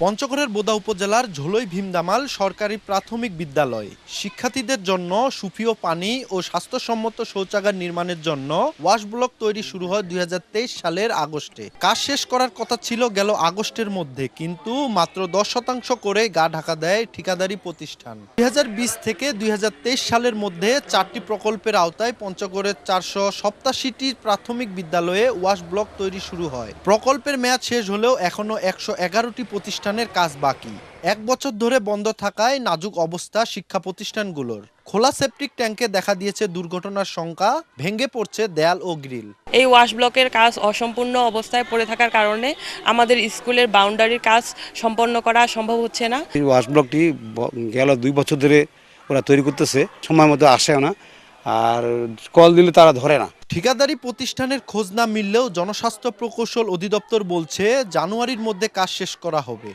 পঞ্চগড়ের বোদা উপজেলার ঝোলই ভীমদামাল সরকারি প্রাথমিক বিদ্যালয় শিক্ষার্থীদের জন্য সুপেয় পানি ও স্বাস্থ্যসম্মত শৌচাগার নির্মাণের জন্য ওয়াশ ব্লক তৈরি শুরু হয় ২০২৩ সালের আগস্টে। কাজ শেষ করার কথা ছিল গেল আগস্টের মধ্যে, কিন্তু মাত্র ১০% করে গা ঢাকা দেয় ঠিকাদারি প্রতিষ্ঠান। ২০২০ থেকে ২০২৩ সালের মধ্যে ৪টি প্রকল্পের আওতায় পঞ্চগড়ের ৪৮৭টি প্রাথমিক বিদ্যালয়ে ওয়াশ ব্লক তৈরি শুরু হয়। প্রকল্পের মেয়াদ শেষ হলেও এখনো ১১১টি প্রতিষ্ঠানের কাজ বাকি। ১ বছর ধরে বন্ধ থাকায় নাজুক অবস্থা শিক্ষা প্রতিষ্ঠানগুলোর। খোলা সেপটিক ট্যাঙ্কে দেখা দিয়েছে দুর্ঘটনার শঙ্কা, ভেঙে পড়ছে দেয়াল ও গ্রিল। এই ওয়াশ ব্লকের কাজ অসম্পূর্ণ অবস্থায় পড়ে থাকার কারণে আমাদের স্কুলের বাউন্ডারির কাজ সম্পন্ন করা সম্ভব হচ্ছে না। এই ওয়াশ ব্লকটি গেল ২ বছর ধরে ওরা তৈরি করতেছে, সময় মতো আসেও না, আর কল দিলে তারা ধরে না। ঠিকাদারি প্রতিষ্ঠানের খোঁজ না মিললেও জনস্বাস্থ্য প্রকৌশল অধিদপ্তর বলছে জানুয়ারির মধ্যে কাজ শেষ করা হবে।